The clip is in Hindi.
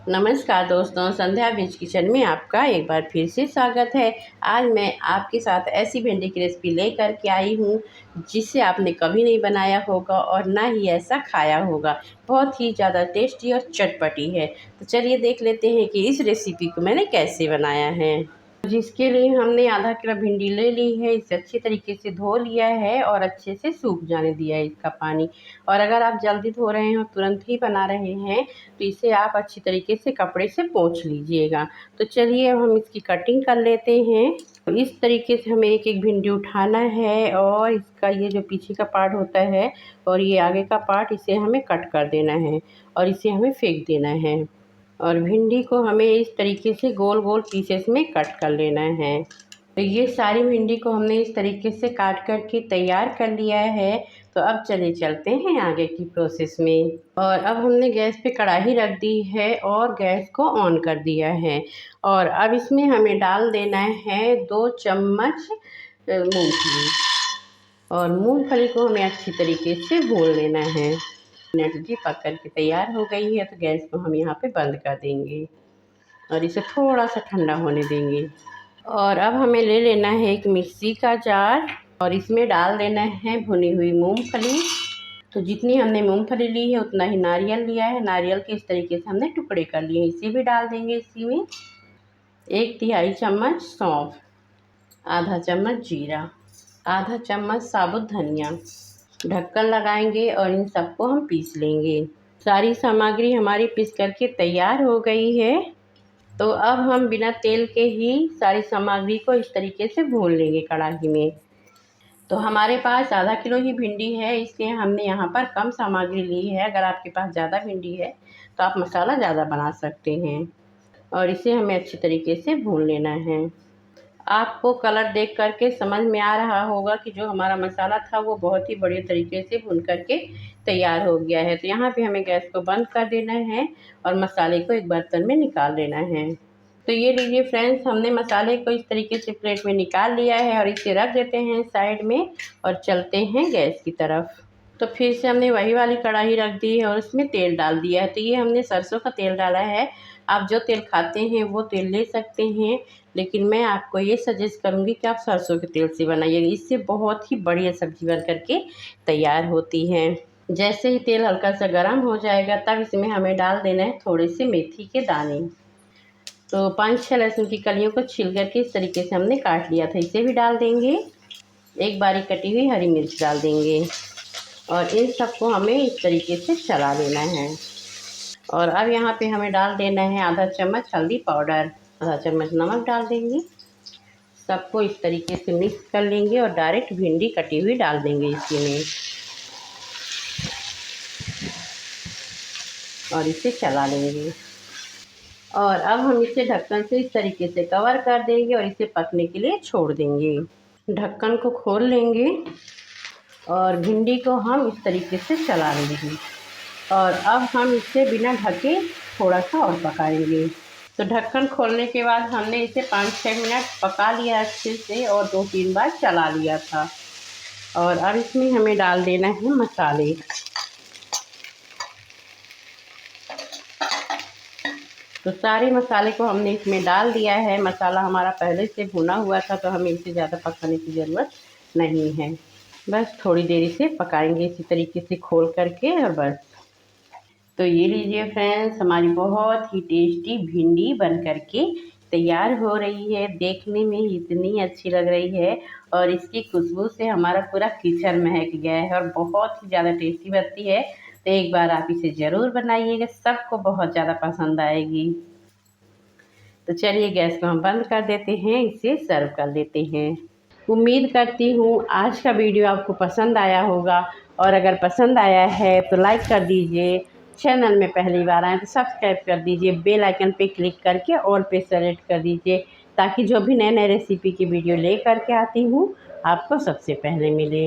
नमस्कार दोस्तों, संध्या वेज किचन में आपका एक बार फिर से स्वागत है। आज मैं आपके साथ ऐसी भिंडी की रेसिपी लेकर के आई हूँ जिसे आपने कभी नहीं बनाया होगा और ना ही ऐसा खाया होगा। बहुत ही ज़्यादा टेस्टी और चटपटी है। तो चलिए देख लेते हैं कि इस रेसिपी को मैंने कैसे बनाया है। जिसके लिए हमने आधा किलो भिंडी ले ली है। इसे अच्छी तरीके से धो लिया है और अच्छे से सूख जाने दिया है इसका पानी। और अगर आप जल्दी धो रहे हैं और तुरंत ही बना रहे हैं तो इसे आप अच्छी तरीके से कपड़े से पोंछ लीजिएगा। तो चलिए अब हम इसकी कटिंग कर लेते हैं। तो इस तरीके से हमें एक एक भिंडी उठाना है और इसका ये जो पीछे का पार्ट होता है और ये आगे का पार्ट, इसे हमें कट कर देना है और इसे हमें फेंक देना है। और भिंडी को हमें इस तरीके से गोल गोल पीसेस में कट कर लेना है। तो ये सारी भिंडी को हमने इस तरीके से काट करके तैयार कर लिया है। तो अब चलिए चलते हैं आगे की प्रोसेस में। और अब हमने गैस पे कढ़ाई रख दी है और गैस को ऑन कर दिया है। और अब इसमें हमें डाल देना है 2 चम्मच मूंगफली। और मूंगफली को हमें अच्छी तरीके से भून लेना है। मिनट जी पक कर के तैयार हो गई है। तो गैस को हम यहाँ पे बंद कर देंगे और इसे थोड़ा सा ठंडा होने देंगे। और अब हमें ले लेना है एक मिक्सी का जार और इसमें डाल देना है भुनी हुई मूंगफली। तो जितनी हमने मूंगफली ली है उतना ही नारियल लिया है। नारियल के इस तरीके से हमने टुकड़े कर लिए, इसे भी डाल देंगे। इसी में 1 तिहाई चम्मच सौंफ, आधा चम्मच जीरा, आधा चम्मच साबुत धनिया। ढक्कन लगाएंगे और इन सबको हम पीस लेंगे। सारी सामग्री हमारी पीस करके तैयार हो गई है। तो अब हम बिना तेल के ही सारी सामग्री को इस तरीके से भून लेंगे कढ़ाई में। तो हमारे पास आधा किलो ही भिंडी है, इसलिए हमने यहाँ पर कम सामग्री ली है। अगर आपके पास ज़्यादा भिंडी है तो आप मसाला ज़्यादा बना सकते हैं। और इसे हमें अच्छी तरीके से भून लेना है। आपको कलर देख करके समझ में आ रहा होगा कि जो हमारा मसाला था वो बहुत ही बढ़िया तरीके से भून करके तैयार हो गया है। तो यहाँ पे हमें गैस को बंद कर देना है और मसाले को एक बर्तन में निकाल लेना है। तो ये लीजिए फ्रेंड्स, हमने मसाले को इस तरीके से प्लेट में निकाल लिया है और इसे रख देते हैं साइड में और चलते हैं गैस की तरफ। तो फिर से हमने वही वाली कढ़ाई रख दी है और उसमें तेल डाल दिया है। तो ये हमने सरसों का तेल डाला है। आप जो तेल खाते हैं वो तेल ले सकते हैं, लेकिन मैं आपको ये सजेस्ट करूँगी कि आप सरसों के तेल से बनाइएगा। इससे बहुत ही बढ़िया सब्ज़ी बन करके तैयार होती है। जैसे ही तेल हल्का सा गर्म हो जाएगा तब इसमें हमें डाल देना है थोड़े से मेथी के दाने। तो 5-6 लहसुन की कलियों को छील करके इस तरीके से हमने काट लिया था, इसे भी डाल देंगे। एक बारीक कटी हुई हरी मिर्च डाल देंगे और इन सबको हमें इस तरीके से चला लेना है। और अब यहाँ पे हमें डाल देना है आधा चम्मच हल्दी पाउडर, आधा चम्मच नमक डाल देंगे। सबको इस तरीके से मिक्स कर लेंगे और डायरेक्ट भिंडी कटी हुई डाल देंगे इसमें और इसे चला लेंगे। और अब हम इसे ढक्कन से इस तरीके से कवर कर देंगे और इसे पकने के लिए छोड़ देंगे। ढक्कन को खोल लेंगे और भिंडी को हम इस तरीके से चला लेंगे। और अब हम इसे बिना ढके थोड़ा सा और पकाएंगे। तो ढक्कन खोलने के बाद हमने इसे 5-6 मिनट पका लिया अच्छे से और 2-3 बार चला लिया था। और अब इसमें हमें डाल देना है मसाले। तो सारे मसाले को हमने इसमें डाल दिया है। मसाला हमारा पहले से भुना हुआ था तो हमें इसे ज़्यादा पकाने की ज़रूरत नहीं है। बस थोड़ी देर इसे पकाएंगे इसी तरीके से खोल करके और बस। तो ये लीजिए फ्रेंड्स, हमारी बहुत ही टेस्टी भिंडी बन करके तैयार हो रही है। देखने में इतनी अच्छी लग रही है और इसकी खुशबू से हमारा पूरा किचन महक गया है और बहुत ही ज़्यादा टेस्टी बनती है। तो एक बार आप इसे ज़रूर बनाइएगा, सबको बहुत ज़्यादा पसंद आएगी। तो चलिए गैस को हम बंद कर देते हैं, इसे सर्व कर लेते हैं। उम्मीद करती हूँ आज का वीडियो आपको पसंद आया होगा और अगर पसंद आया है तो लाइक कर दीजिए। चैनल में पहली बार आए तो सब्सक्राइब कर दीजिए। बेल आइकन पे क्लिक करके ऑल पे सेलेक्ट कर दीजिए ताकि जो भी नए नए रेसिपी की वीडियो ले करके आती हूँ आपको सबसे पहले मिले।